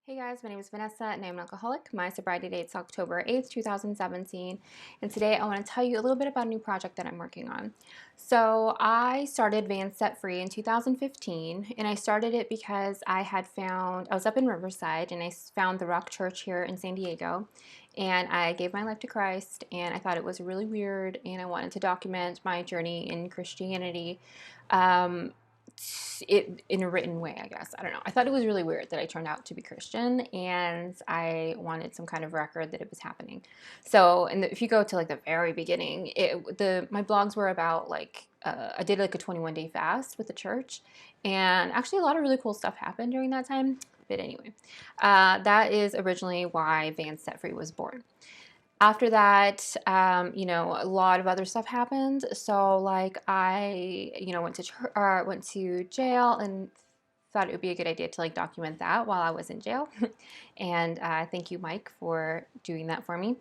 Hey guys, my name is Vanessa and I'm an alcoholic. My sobriety date's October 8th, 2017. And today I want to tell you a little bit about a new project that I'm working on. So I started Vanz Set Free in 2015, and I started it because I was up in Riverside and I found the Rock Church here in San Diego. And I gave my life to Christ, and I thought it was really weird, and I wanted to document my journey in Christianity. Um, it in a written way, I guess. I don't know. I thought it was really weird that I turned out to be Christian, and I wanted some kind of record that it was happening. So, if you go to like the very beginning, my blogs were about I did like a 21-day fast with the church, and actually a lot of really cool stuff happened during that time. But anyway, that is originally why Vanz Set Free was born. After that, a lot of other stuff happened. So, like, I, went to jail and thought it would be a good idea to like document that while I was in jail. And thank you, Mike, for doing that for me.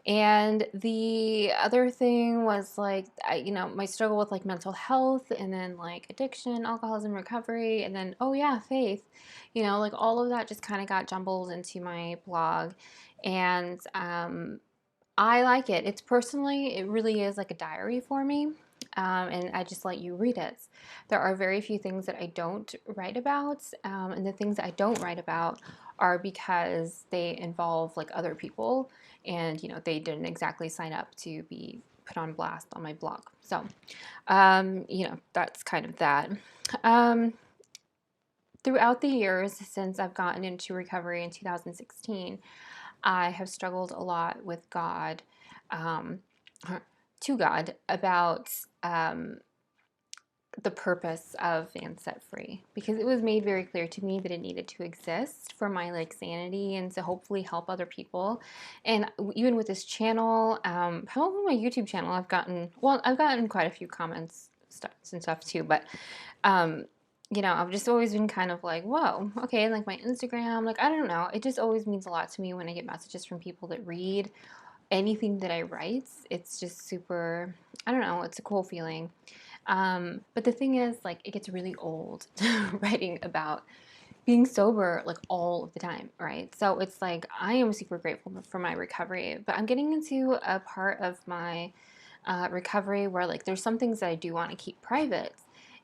And the other thing was like, my struggle with like mental health, and then like addiction, alcoholism, recovery, and then, oh yeah, faith. Like all of that just kind of got jumbled into my blog. And I like it. It really is like a diary for me. And I just let you read it. There are very few things that I don't write about. And the things that I don't write about are because they involve like other people, and, they didn't exactly sign up to be put on blast on my blog. So, that's kind of that. Um, Throughout the years since I've gotten into recovery in 2016, I have struggled a lot with God, um, to God, about the purpose of Vanz Set Free, because it was made very clear to me that it needed to exist for my like sanity and to hopefully help other people. And even with this channel, probably my YouTube channel, I've gotten quite a few comments and stuff too, but I've just always been kind of like, whoa, okay, like my Instagram, like, I don't know. It just always means a lot to me when I get messages from people that read anything that I write. It's just super, I don't know, it's a cool feeling. But the thing is, like, it gets really old writing about being sober like all of the time, right? So it's like I am super grateful for my recovery, but I'm getting into a part of my recovery where like there's some things that I do want to keep private,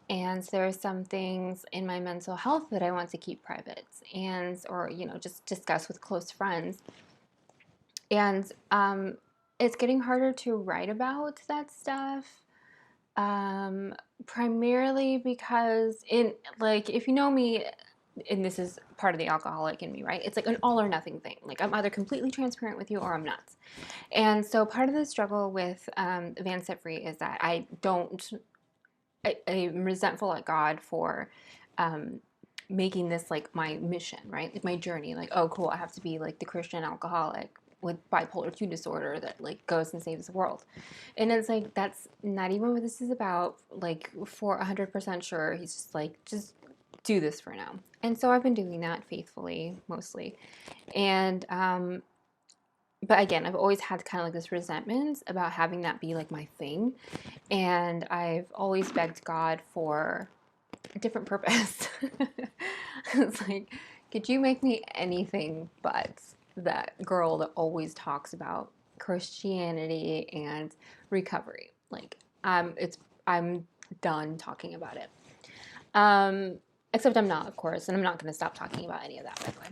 and there are some things in my mental health that I want to keep private, and or just discuss with close friends. And it's getting harder to write about that stuff, um, primarily because in like if you know me, and this is part of the alcoholic in me, right? It's like an all or nothing thing. Like I'm either completely transparent with you or I'm not. And so part of the struggle with Vanz Set Free is that I'm resentful at God for um, making this like my mission, right? Like my journey. Like, oh, cool, I have to be like the Christian alcoholic with bipolar 2 disorder that like goes and saves the world. And it's like that's not even what this is about. Like for 100% sure, he's just like just do this for now. And so I've been doing that faithfully mostly. And but again, I've always had kind of like this resentment about having that be like my thing. And I've always begged God for a different purpose. It's like, could you make me anything but that girl that always talks about Christianity and recovery? Like, I'm done talking about it. Um, Except I'm not, of course, and I'm not going to stop talking about any of that, by the way.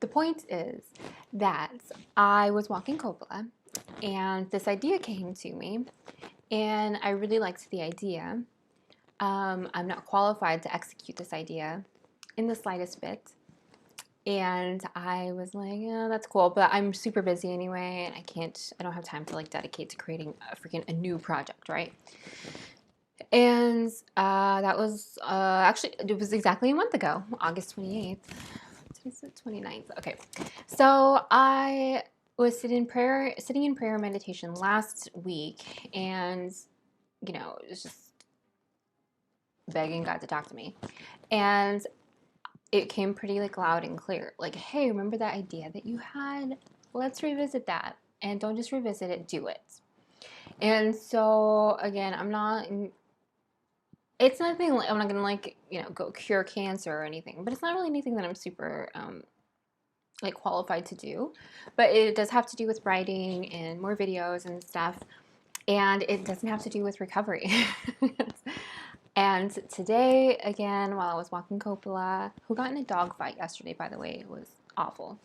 The point is that I was walking Coppola, and this idea came to me, and I really liked the idea. I'm not qualified to execute this idea in the slightest bit. And I was like, yeah, that's cool, but I'm super busy anyway, and I don't have time to like dedicate to creating a new project, right? And that was actually, it was exactly a month ago, August 28th. Today's the 29th. Okay. So I was sitting in prayer meditation last week, and, it was just begging God to talk to me. And it came pretty like loud and clear. Like, hey, remember that idea that you had? Let's revisit that. And don't just revisit it, do it. And so again, I'm not it's nothing like, I'm not gonna like, you know, go cure cancer or anything, but it's not really anything that I'm super like qualified to do. But it does have to do with writing and more videos and stuff, and it doesn't have to do with recovery. And today, again, while I was walking Coppola, who got in a dog fight yesterday, by the way, it was awful.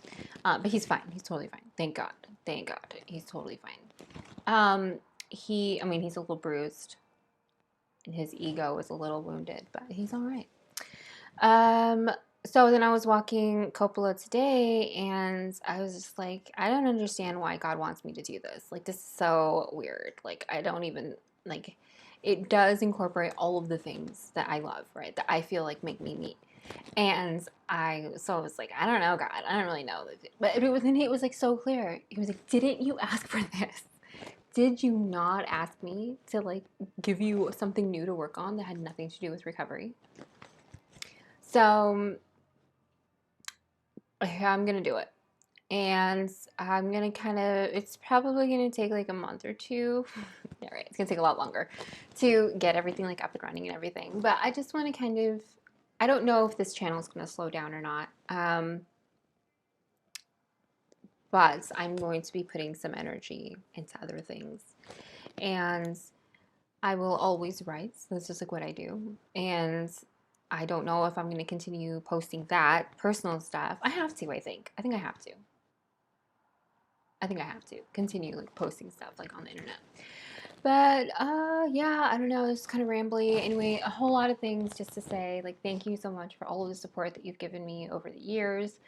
But he's fine. He's totally fine. Thank God. Thank God. He's totally fine. I mean, he's a little bruised, and his ego is a little wounded, but he's all right. So then I was walking Coppola today, and I was just like, I don't understand why God wants me to do this. Like, this is so weird. Like, I don't even, like, it does incorporate all of the things that I love, right? That I feel like make me me. And so I was like, I don't know, God. I don't really know. But it was like so clear. He was like, didn't you ask for this? Did you not ask me to like give you something new to work on that had nothing to do with recovery? So I'm going to do it. And I'm going to it's probably going to take like a month or two. Yeah, right. It's going to take a lot longer to get everything like up and running and everything. But I just want to I don't know if this channel is going to slow down or not. But I'm going to be putting some energy into other things. And I will always write. So that's just like what I do. And I don't know if I'm going to continue posting that personal stuff. I have to, I think. I think I have to. I think I have to continue like posting stuff like on the internet. But yeah, I don't know, it's kind of rambly. Anyway, a whole lot of things just to say, like, thank you so much for all of the support that you've given me over the years.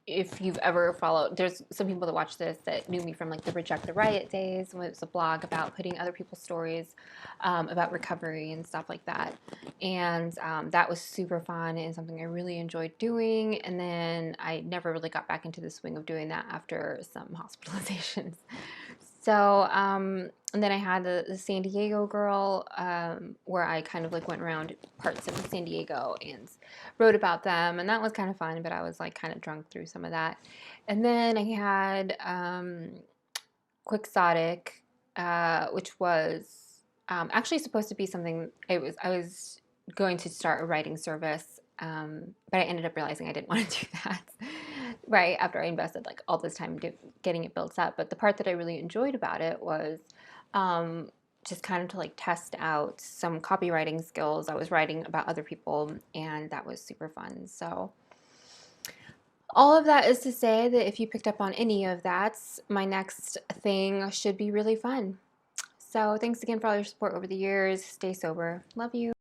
If you've ever followed, there's some people that watch this that knew me from like the Reject the Riot days, when it was a blog about putting other people's stories about recovery and stuff like that. And that was super fun and something I really enjoyed doing. And then I never really got back into the swing of doing that after some hospitalizations. So, and then I had the San Diego girl, where I kind of like went around parts of San Diego and wrote about them, and that was kind of fun, but I was like kind of drunk through some of that. And then I had Quixotic, which was actually supposed to be something, I was going to start a writing service, but I ended up realizing I didn't want to do that. Right after I invested like all this time getting it built up. But the part that I really enjoyed about it was just kind of to like test out some copywriting skills. I was writing about other people, and that was super fun. So all of that is to say that if you picked up on any of that, my next thing should be really fun. So thanks again for all your support over the years. Stay sober. Love you.